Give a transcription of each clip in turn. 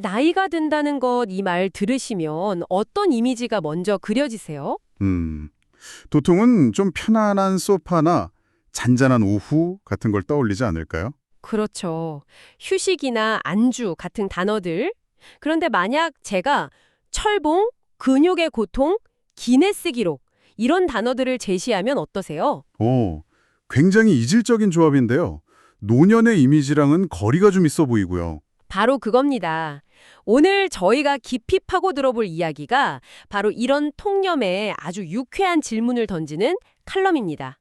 나이가 든다는 것 이 말 들으시면 어떤 이미지가 먼저 그려지세요? 음, 도통은 좀 편안한 소파나 잔잔한 오후 같은 걸 떠올리지 않을까요? 그렇죠. 휴식이나 안주 같은 단어들. 그런데 만약 제가 철봉, 근육의 고통, 기네스 기록 이런 단어들을 제시하면 어떠세요? 오, 굉장히 이질적인 조합인데요. 노년의 이미지랑은 거리가 좀 있어 보이고요. 바로 그겁니다. 오늘 저희가 깊이 파고 들어볼 이야기가 바로 이런 통념에 아주 유쾌한 질문을 던지는 칼럼입니다.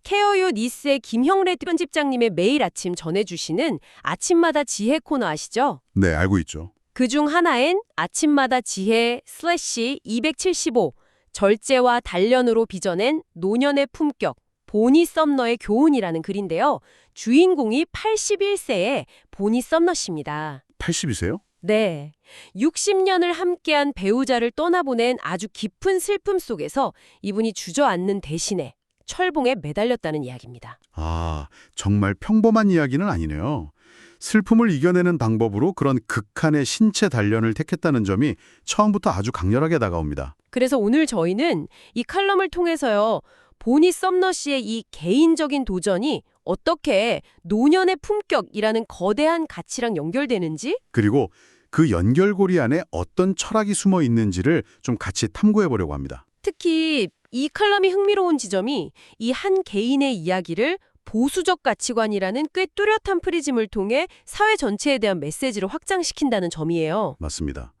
케어유 니스의 김형래 편집장님의 매일 아침 전해주시는 아침마다 지혜 코너 아시죠? 네, 알고 있죠. 그중 하나엔 아침마다 지혜 슬래시 275 절제와 단련으로 빚어낸 노년의 품격 보니 썸너의 교훈이라는 글인데요. 주인공이 81세의 보니 썸너 씨입니다. 80이세요? 네. 60년을 함께한 배우자를 떠나보낸 아주 깊은 슬픔 속에서 이분이 주저앉는 대신에 철봉에 매달렸다는 이야기입니다. 아, 정말 평범한 이야기는 아니네요. 슬픔을 이겨내는 방법으로 그런 극한의 신체 단련을 택했다는 점이 처음부터 아주 강렬하게 다가옵니다. 그래서 오늘 저희는 이 칼럼을 통해서요. 보니 썸너 씨의 이 개인적인 도전이 어떻게 노년의 품격이라는 거대한 가치랑 연결되는지 그리고 그 연결고리 안에 어떤 철학이 숨어 있는지를 좀 같이 탐구해 보려고 합니다. 특히 이 칼럼이 흥미로운 지점이 이 한 개인의 이야기를 보수적 가치관이라는 꽤 뚜렷한 프리즘을 통해 사회 전체에 대한 메시지를 확장시킨다는 점이에요. 맞습니다.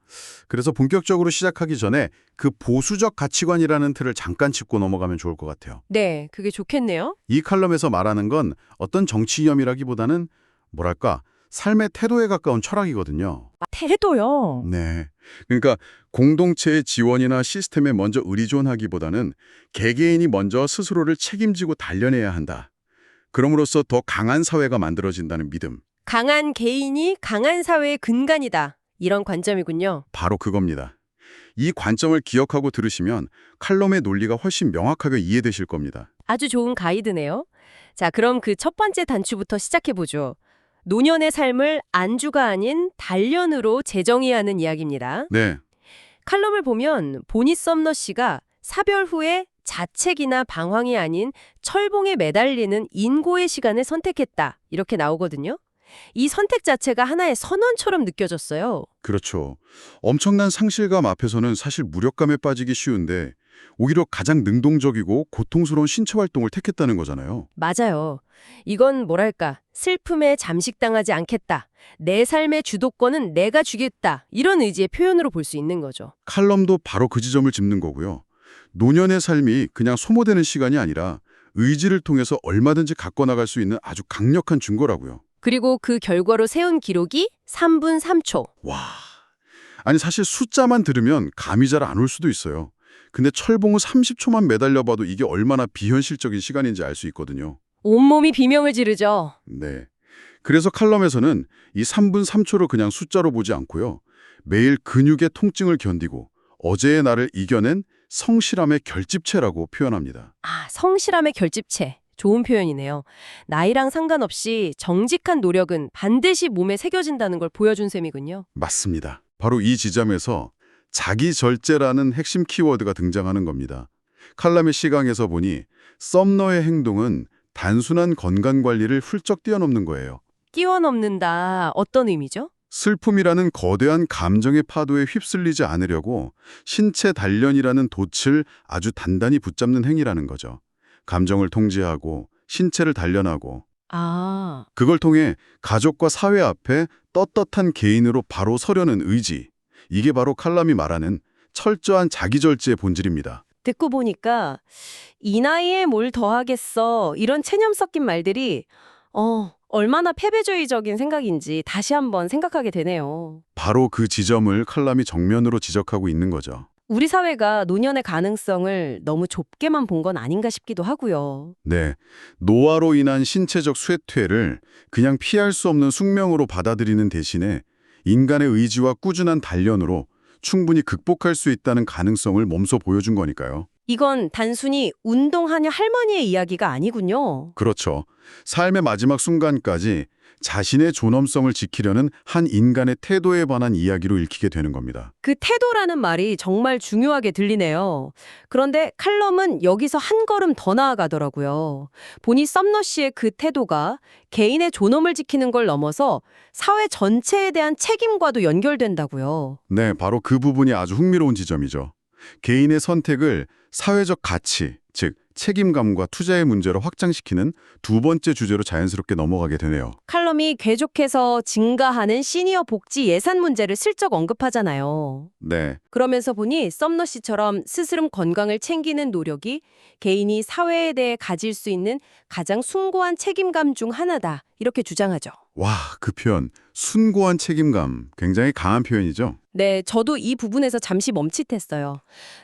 그래서 본격적으로 시작하기 전에 그 보수적 가치관이라는 틀을 잠깐 짚고 넘어가면 좋을 것 같아요. 네, 그게 좋겠네요. 이 칼럼에서 말하는 건 어떤 정치 이념이라기보다는 뭐랄까 삶의 태도에 가까운 철학이거든요. 태도요. 네. 그러니까 공동체의 지원이나 시스템에 먼저 의존하기보다는 개개인이 먼저 스스로를 책임지고 단련해야 한다. 그럼으로써 더 강한 사회가 만들어진다는 믿음. 강한 개인이 강한 사회의 근간이다. 이런 관점이군요. 바로 그겁니다. 이 관점을 기억하고 들으시면 칼럼의 논리가 훨씬 명확하게 이해되실 겁니다. 아주 좋은 가이드네요. 자, 그럼 그 첫 번째 단추부터 시작해보죠. 노년의 삶을 안주가 아닌 단련으로 재정의하는 이야기입니다. 네. 칼럼을 보면 보니 썸너 씨가 사별 후에 자책이나 방황이 아닌 철봉에 매달리는 인고의 시간을 선택했다. 이렇게 나오거든요. 이 선택 자체가 하나의 선언처럼 느껴졌어요. 그렇죠. 엄청난 상실감 앞에서는 사실 무력감에 빠지기 쉬운데 오히려 가장 능동적이고 고통스러운 신체 활동을 택했다는 거잖아요. 맞아요. 이건 뭐랄까, 슬픔에 잠식당하지 않겠다. 내 삶의 주도권은 내가 쥐겠다. 이런 의지의 표현으로 볼 수 있는 거죠. 칼럼도 바로 그 지점을 짚는 거고요. 노년의 삶이 그냥 소모되는 시간이 아니라 의지를 통해서 얼마든지 갖고 나갈 수 있는 아주 강력한 증거라고요. 그리고 그 결과로 세운 기록이 3분 3초. 와. 아니 사실 숫자만 들으면 감이 잘 안 올 수도 있어요. 근데 철봉을 30초만 매달려봐도 이게 얼마나 비현실적인 시간인지 알 수 있거든요. 온몸이 비명을 지르죠. 네. 그래서 칼럼에서는 이 3분 3초를 그냥 숫자로 보지 않고요. 매일 근육의 통증을 견디고 어제의 나를 이겨낸 성실함의 결집체라고 표현합니다. 아, 성실함의 결집체. 좋은 표현이네요. 나이랑 상관없이 정직한 노력은 반드시 몸에 새겨진다는 걸 보여준 셈이군요. 맞습니다. 바로 이 지점에서 자기 절제라는 핵심 키워드가 등장하는 겁니다. 칼럼의 시각에서 보니 썸너의 행동은 단순한 건강관리를 훌쩍 뛰어넘는 거예요. 끼워넘는다. 어떤 의미죠? 슬픔이라는 거대한 감정의 파도에 휩쓸리지 않으려고 신체 단련이라는 돛을 아주 단단히 붙잡는 행위라는 거죠. 감정을 통제하고 신체를 단련하고 아, 그걸 통해 가족과 사회 앞에 떳떳한 개인으로 바로 서려는 의지. 이게 바로 칼럼이 말하는 철저한 자기절제의 본질입니다. 듣고 보니까 이 나이에 뭘 더하겠어. 이런 체념 섞인 말들이 얼마나 패배주의적인 생각인지 다시 한번 생각하게 되네요. 바로 그 지점을 칼럼이 정면으로 지적하고 있는 거죠. 우리 사회가 노년의 가능성을 너무 좁게만 본 건 아닌가 싶기도 하고요. 네, 노화로 인한 신체적 쇠퇴를 그냥 피할 수 없는 숙명으로 받아들이는 대신에 인간의 의지와 꾸준한 단련으로 충분히 극복할 수 있다는 가능성을 몸소 보여준 거니까요. 이건 단순히 운동하냐 할머니의 이야기가 아니군요. 그렇죠. 삶의 마지막 순간까지 자신의 존엄성을 지키려는 한 인간의 태도에 관한 이야기로 읽히게 되는 겁니다. 그 태도라는 말이 정말 중요하게 들리네요. 그런데 칼럼은 여기서 한 걸음 더 나아가더라고요. 보니 썸너 씨의 그 태도가 개인의 존엄을 지키는 걸 넘어서 사회 전체에 대한 책임과도 연결된다고요. 네, 바로 그 부분이 아주 흥미로운 지점이죠. 개인의 선택을 사회적 가치, 즉 책임감과 투자의 문제로 확장시키는 두 번째 주제로 자연스럽게 넘어가게 되네요. 칼럼이 계속해서 증가하는 시니어 복지 예산 문제를 슬쩍 언급하잖아요. 네, 그러면서 보니 썸너 씨처럼 스스럼 건강을 챙기는 노력이 개인이 사회에 대해 가질 수 있는 가장 숭고한 책임감 중 하나다. 이렇게 주장하죠. 와, 그 표현, 숭고한 책임감, 굉장히 강한 표현이죠. 네, 저도 이 부분에서 잠시 멈칫했어요.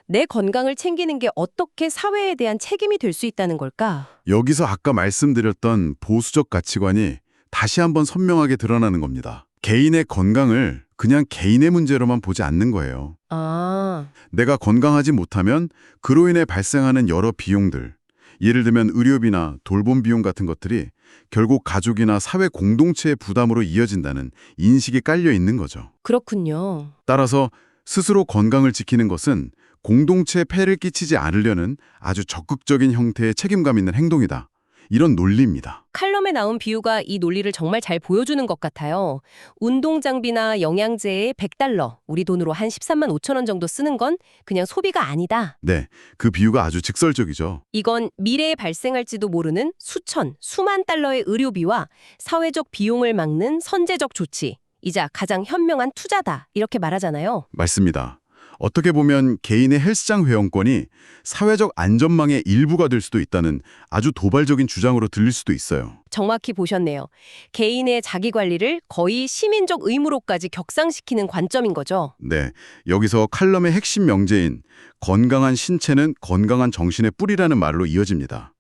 내 건강을 챙기는 게 어떻게 사회에 대한 책임이 될 수 있다는 걸까? 여기서 아까 말씀드렸던 보수적 가치관이 다시 한번 선명하게 드러나는 겁니다. 개인의 건강을 그냥 개인의 문제로만 보지 않는 거예요. 아, 내가 건강하지 못하면 그로 인해 발생하는 여러 비용들, 예를 들면 의료비나 돌봄 비용 같은 것들이 결국 가족이나 사회 공동체의 부담으로 이어진다는 인식이 깔려 있는 거죠. 그렇군요. 따라서 스스로 건강을 지키는 것은 공동체에 폐를 끼치지 않으려는 아주 적극적인 형태의 책임감 있는 행동이다. 이런 논리입니다. 칼럼에 나온 비유가 이 논리를 정말 잘 보여주는 것 같아요. 운동 장비나 영양제에 100달러, 우리 돈으로 한 13만 5천 원 정도 쓰는 건 그냥 소비가 아니다. 네, 그 비유가 아주 직설적이죠. 이건 미래에 발생할지도 모르는 수천, 수만 달러의 의료비와 사회적 비용을 막는 선제적 조치, 이자 가장 현명한 투자다. 이렇게 말하잖아요. 맞습니다. 어떻게 보면 개인의 헬스장 회원권이 사회적 안전망의 일부가 될 수도 있다는 아주 도발적인 주장으로 들릴 수도 있어요. 정확히 보셨네요. 개인의 자기관리를 거의 시민적 의무로까지 격상시키는 관점인 거죠. 네, 여기서 칼럼의 핵심 명제인 건강한 신체는 건강한 정신의 뿌리라는 말로 이어집니다.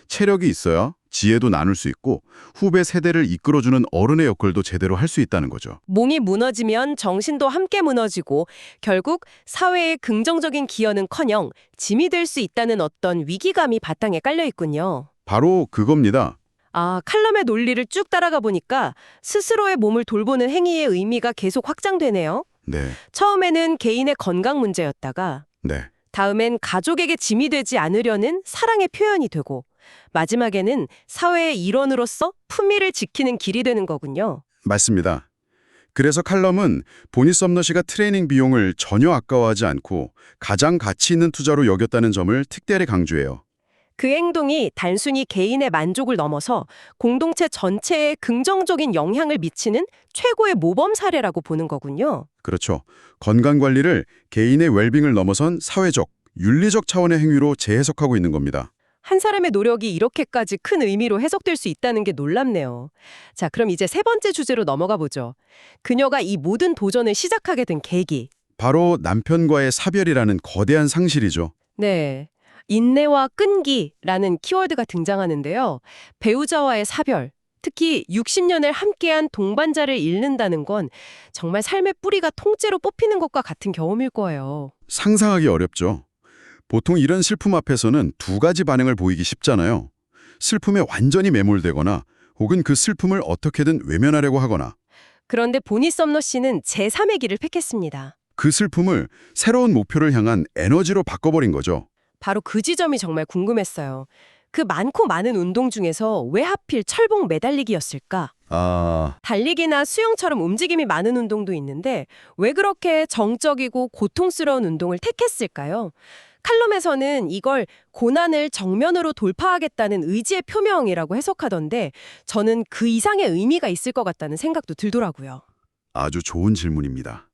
체력이 있어야 지혜도 나눌 수 있고 후배 세대를 이끌어주는 어른의 역할도 제대로 할 수 있다는 거죠. 몸이 무너지면 정신도 함께 무너지고 결국 사회의 긍정적인 기여는커녕 짐이 될 수 있다는 어떤 위기감이 바탕에 깔려 있군요. 바로 그겁니다. 아, 칼럼의 논리를 쭉 따라가 보니까 스스로의 몸을 돌보는 행위의 의미가 계속 확장되네요. 네, 처음에는 개인의 건강 문제였다가 네. 다음엔 가족에게 짐이 되지 않으려는 사랑의 표현이 되고 마지막에는 사회의 일원으로서 품위를 지키는 길이 되는 거군요. 맞습니다. 그래서 칼럼은 보니 썸너 씨가 트레이닝 비용을 전혀 아까워하지 않고 가장 가치 있는 투자로 여겼다는 점을 특별히 강조해요. 그 행동이 단순히 개인의 만족을 넘어서 공동체 전체에 긍정적인 영향을 미치는 최고의 모범 사례라고 보는 거군요. 그렇죠. 건강관리를 개인의 웰빙을 넘어선 사회적, 윤리적 차원의 행위로 재해석하고 있는 겁니다. 한 사람의 노력이 이렇게까지 큰 의미로 해석될 수 있다는 게 놀랍네요. 자, 그럼 이제 세 번째 주제로 넘어가 보죠. 그녀가 이 모든 도전을 시작하게 된 계기. 바로 남편과의 사별이라는 거대한 상실이죠. 네. 인내와 끈기라는 키워드가 등장하는데요. 배우자와의 사별, 특히 60년을 함께한 동반자를 잃는다는 건 정말 삶의 뿌리가 통째로 뽑히는 것과 같은 경험일 거예요. 상상하기 어렵죠. 보통 이런 슬픔 앞에서는 두 가지 반응을 보이기 쉽잖아요. 슬픔에 완전히 매몰되거나 혹은 그 슬픔을 어떻게든 외면하려고 하거나 그런데 보니 썸너 씨는 제3의 길을 택했습니다. 그 슬픔을 새로운 목표를 향한 에너지로 바꿔버린 거죠. 바로 그 지점이 정말 궁금했어요. 그 많고 많은 운동 중에서 왜 하필 철봉 매달리기였을까? 달리기나 수영처럼 움직임이 많은 운동도 있는데 왜 그렇게 정적이고 고통스러운 운동을 택했을까요? 칼럼에서는 이걸 고난을 정면으로 돌파하겠다는 의지의 표명이라고 해석하던데 저는 그 이상의 의미가 있을 것 같다는 생각도 들더라고요. 아주 좋은 질문입니다.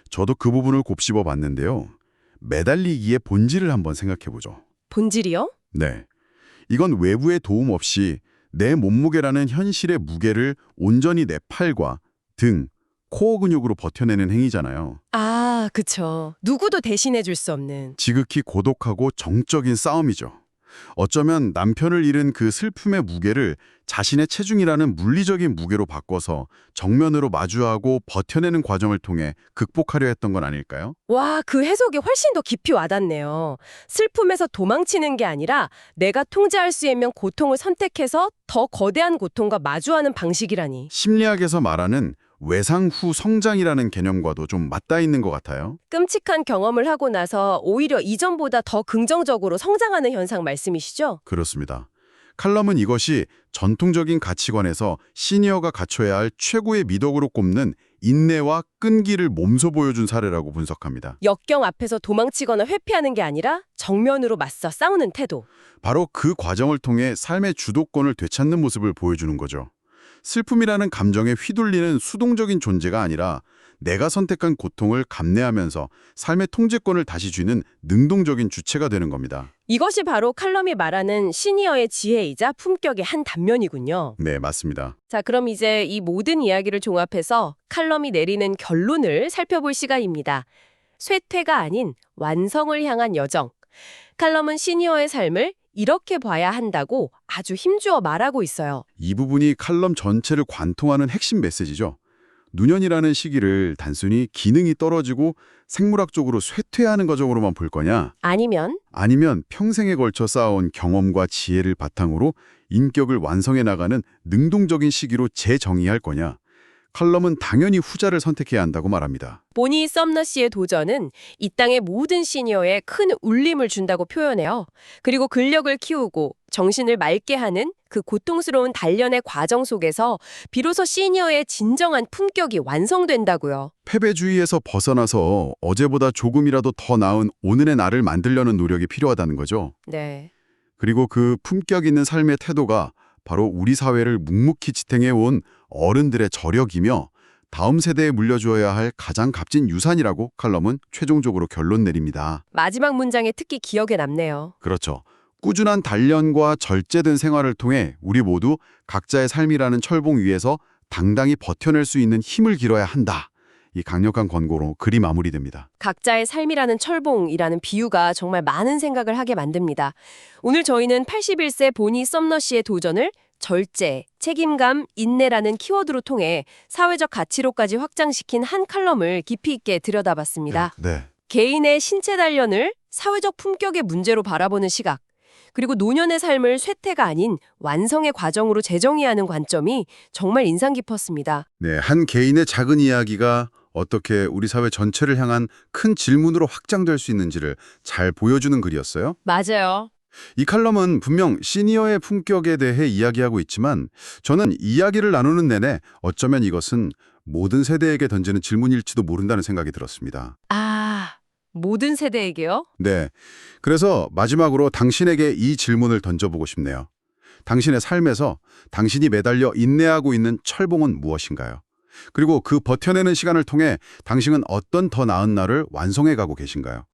저도 그 부분을 곱씹어 봤는데요. 매달리기의 본질을 한번 생각해보죠. 본질이요? 네. 이건 외부의 도움 없이 내 몸무게라는 현실의 무게를 온전히 내 팔과 등, 코어 근육으로 버텨내는 행위잖아요. 아, 그쵸. 누구도 대신해 줄 수 없는. 지극히 고독하고 정적인 싸움이죠. 어쩌면 남편을 잃은 그 슬픔의 무게를 자신의 체중이라는 물리적인 무게로 바꿔서 정면으로 마주하고 버텨내는 과정을 통해 극복하려 했던 건 아닐까요? 와, 그 해석이 훨씬 더 깊이 와닿네요. 슬픔에서 도망치는 게 아니라 내가 통제할 수 있는 고통을 선택해서 더 거대한 고통과 마주하는 방식이라니. 심리학에서 말하는 외상 후 성장이라는 개념과도 좀 맞닿아 있는 것 같아요. 끔찍한 경험을 하고 나서 오히려 이전보다 더 긍정적으로 성장하는 현상 말씀이시죠? 그렇습니다. 칼럼은 이것이 전통적인 가치관에서 시니어가 갖춰야 할 최고의 미덕으로 꼽는 인내와 끈기를 몸소 보여준 사례라고 분석합니다. 역경 앞에서 도망치거나 회피하는 게 아니라 정면으로 맞서 싸우는 태도. 바로 그 과정을 통해 삶의 주도권을 되찾는 모습을 보여주는 거죠. 슬픔이라는 감정에 휘둘리는 수동적인 존재가 아니라 내가 선택한 고통을 감내하면서 삶의 통제권을 다시 쥐는 능동적인 주체가 되는 겁니다. 이것이 바로 칼럼이 말하는 시니어의 지혜이자 품격의 한 단면이군요. 네, 맞습니다. 자, 그럼 이제 이 모든 이야기를 종합해서 칼럼이 내리는 결론을 살펴볼 시간입니다. 쇠퇴가 아닌 완성을 향한 여정. 칼럼은 시니어의 삶을 이렇게 봐야 한다고 아주 힘주어 말하고 있어요. 이 부분이 칼럼 전체를 관통하는 핵심 메시지죠. 노년이라는 시기를 단순히 기능이 떨어지고 생물학적으로 쇠퇴하는 과정으로만 볼 거냐? 아니면 아니면 평생에 걸쳐 쌓아온 경험과 지혜를 바탕으로 인격을 완성해 나가는 능동적인 시기로 재정의할 거냐? 칼럼은 당연히 후자를 선택해야 한다고 말합니다. 보니 썸너시의 도전은 이 땅의 모든 시니어에 큰 울림을 준다고 표현해요. 그리고 근력을 키우고 정신을 맑게 하는 그 고통스러운 단련의 과정 속에서 비로소 시니어의 진정한 품격이 완성된다고요. 패배주의에서 벗어나서 어제보다 조금이라도 더 나은 오늘의 나를 만들려는 노력이 필요하다는 거죠. 네. 그리고 그 품격 있는 삶의 태도가 바로 우리 사회를 묵묵히 지탱해온 어른들의 저력이며 다음 세대에 물려주어야 할 가장 값진 유산이라고 칼럼은 최종적으로 결론 내립니다. 마지막 문장에 특히 기억에 남네요. 그렇죠. 꾸준한 단련과 절제된 생활을 통해 우리 모두 각자의 삶이라는 철봉 위에서 당당히 버텨낼 수 있는 힘을 길어야 한다. 이 강력한 권고로 글이 마무리됩니다. 각자의 삶이라는 철봉이라는 비유가 정말 많은 생각을 하게 만듭니다. 오늘 저희는 81세 보니 썸너시의 도전을 절제, 책임감, 인내라는 키워드로 통해 사회적 가치로까지 확장시킨 한 칼럼을 깊이 있게 들여다봤습니다. 네. 개인의 신체 단련을 사회적 품격의 문제로 바라보는 시각, 그리고 노년의 삶을 쇠퇴가 아닌 완성의 과정으로 재정의하는 관점이 정말 인상 깊었습니다. 네, 한 개인의 작은 이야기가 어떻게 우리 사회 전체를 향한 큰 질문으로 확장될 수 있는지를 잘 보여주는 글이었어요. 맞아요. 이 칼럼은 분명 시니어의 품격에 대해 이야기하고 있지만 저는 이야기를 나누는 내내 어쩌면 이것은 모든 세대에게 던지는 질문일지도 모른다는 생각이 들었습니다. 아, 모든 세대에게요? 네, 그래서 마지막으로 당신에게 이 질문을 던져보고 싶네요. 당신의 삶에서 당신이 매달려 인내하고 있는 철봉은 무엇인가요? 그리고 그 버텨내는 시간을 통해 당신은 어떤 더 나은 날을 완성해가고 계신가요?